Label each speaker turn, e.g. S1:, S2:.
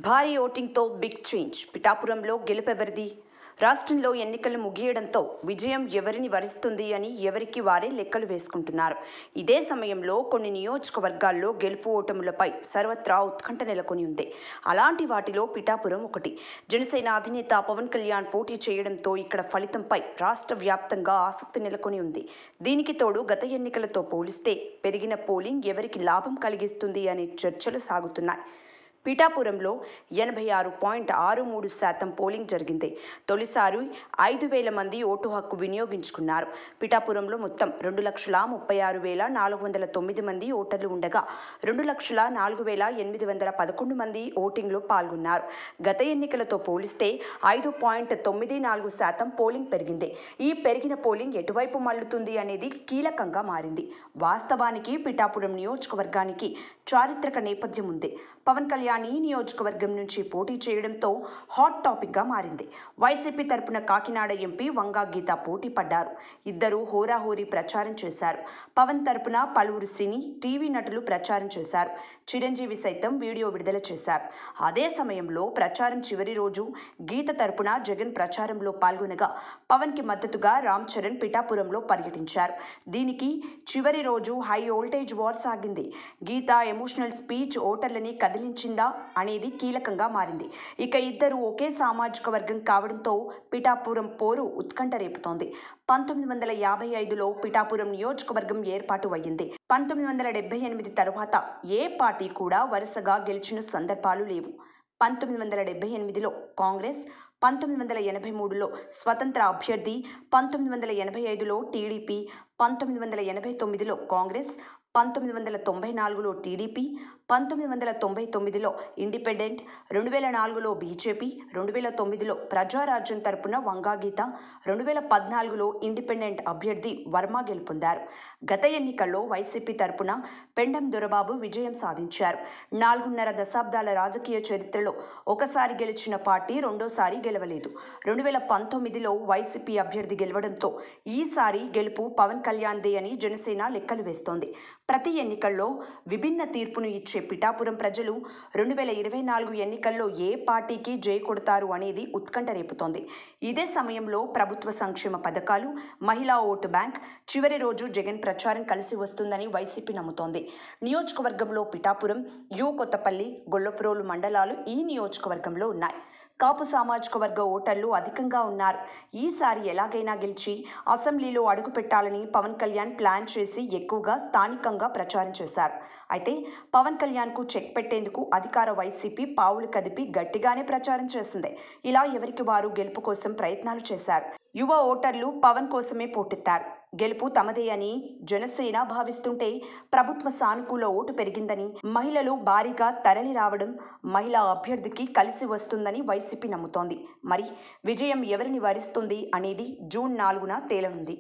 S1: భారీ ఓటింగ్తో big change. పిఠాపురంలో గెలుపెవరిది? రాష్ట్రంలో ఎన్నికలు ముగియడంతో విజయం ఎవరిని వరిస్తుంది అని ఎవరికి వారే లెక్కలు వేసుకుంటున్నారు. ఇదే సమయంలో కొన్ని నియోజకవర్గాల్లో గెలుపు ఓటములపై సర్వత్రా ఉత్కంఠ నెలకొని ఉంది. అలాంటి వాటిలో పిఠాపురం ఒకటి. జనసేన అధినేత పవన్ కళ్యాణ్ పోటీ చేయడంతో ఇక్కడ ఫలితంపై రాష్ట్ర వ్యాప్తంగా ఆసక్తి నెలకొని ఉంది. దీనికి తోడు గత ఎన్నికలతో పోలిస్తే పెరిగిన పోలింగ్ ఎవరికి లాభం కలిగిస్తుంది అనే చర్చలు సాగుతున్నాయి. పిఠాపురంలో 86.63% పోలింగ్ జరిగింది. తొలిసారి 5,000 మంది ఓటు హక్కు వినియోగించుకున్నారు. పిఠాపురంలో మొత్తం 2,36,409 మంది ఓటర్లు ఉండగా 2,04,811 మంది ఓటింగ్లో పాల్గొన్నారు. గత ఎన్నికలతో పోలిస్తే 5.94% పోలింగ్ పెరిగింది. ఈ పెరిగిన పోలింగ్ ఎటువైపు మళ్లుతుంది అనేది కీలకంగా మారింది. వాస్తవానికి పిఠాపురం నియోజకవర్గానికి చారిత్రక నేపథ్యం ఉంది. పవన్ కళ్యాణ్ ఈ నియోజకవర్గం నుంచి పోటీ చేయడంతో హాట్ టాపిక్గా మారింది. వైసీపీ తరపున కాకినాడ ఎంపీ వంగా గీత పోటీ పడ్డారు. ఇద్దరు హోరాహోరీ ప్రచారం చేశారు. పవన్ తరపున పలువురు సినీ, టీవీ నటులు ప్రచారం చేశారు. చిరంజీవి సైతం వీడియో విడుదల చేశారు. అదే సమయంలో ప్రచారం చివరి రోజు గీత తరపున జగన్ ప్రచారంలో పాల్గొనగా పవన్కి మద్దతుగా రామ్ చరణ్ పిఠాపురంలో పర్యటించారు. దీనికి చివరి రోజు హై వోల్టేజ్ వార్ సాగింది. గీత ఎమోషనల్ స్పీచ్ ఓటర్లని కదిలించిందా అనేది కీలకంగా మారింది. ఇక ఇద్దరు ఒకే సామాజిక వర్గం కావడంతో పిఠాపురం పోరు ఉత్కంఠ రేపుతోంది. 1955లో పిఠాపురం నియోజకవర్గం ఏర్పాటు అయ్యింది. 1978 తరువాత ఏ పార్టీ కూడా వరుసగా గెలిచిన సందర్భాలు లేవు. 1978లో కాంగ్రెస్, 1983లో స్వతంత్ర అభ్యర్థి, 1985లో TDP, 1989లో Congress, 1994లో TDP, 1999లో independent, 2004లో BJP, 2009లో Prajarajyam తరపున వంగాగీత, 2014లో ఇండిపెండెంట్ అభ్యర్థి వర్మ గెలుపొందారు. గత ఎన్నికల్లో వైసీపీ తరపున పెండం దొరబాబు విజయం సాధించారు. 4.5 దశాబ్దాల రాజకీయ చరిత్రలో ఒకసారి గెలిచిన పార్టీ రెండోసారి గెలవలేదు. 2019లో వైసీపీ అభ్యర్థి గెలవడంతో ఈసారి గెలుపు పవన్ కళ్యాణ్దే అని జనసేన లెక్కలు వేస్తోంది. ప్రతి ఎన్నికల్లో విభిన్న తీర్పును ఇచ్చే పిఠాపురం ప్రజలు 2024 ఎన్నికల్లో ఏ పార్టీకి జై కొడతారు అనేది ఉత్కంఠ రేపుతోంది. ఇదే సమయంలో ప్రభుత్వ సంక్షేమ పథకాలు, మహిళా ఓటు బ్యాంక్, చివరి రోజు జగన్ ప్రచారం కలిసి వస్తుందని వైసీపీ నమ్ముతోంది. నియోజకవర్గంలో పిఠాపురం, యు కొత్తపల్లి, గొల్లప్రోలు మండలాలు ఈ నియోజకవర్గంలో ఉన్నాయి. కాపు సామాజిక వర్గ ఓటర్లు అధికంగా ఉన్నారు. ఈసారి ఎలాగైనా గెలిచి అసెంబ్లీలో అడుగుపెట్టాలని పవన్ కళ్యాణ్ ప్లాన్ చేసి ఎక్కువగా స్థానికంగా ప్రచారం చేశారు. అయితే పవన్ కళ్యాణ్కు చెక్ పెట్టేందుకు అధికార వైసీపీ పావులు కదిపి గట్టిగానే ప్రచారం చేసింది. ఇలా ఎవరికి వారు గెలుపు కోసం ప్రయత్నాలు చేశారు. యువ ఓటర్లు పవన్ కోసమే పోటెత్తారు. గెలుపు తమదే అని జనసేన భావిస్తుంటే ప్రభుత్వ సానుకూల ఓటు పెరిగిందని, మహిళలు భారీగా తరలి రావడం మహిళా అభ్యర్థికి కలిసి వస్తుందని వైసీపీ నమ్ముతోంది. మరి విజయం ఎవరిని వరిస్తుంది అనేది జూన్ 4న తేలనుంది.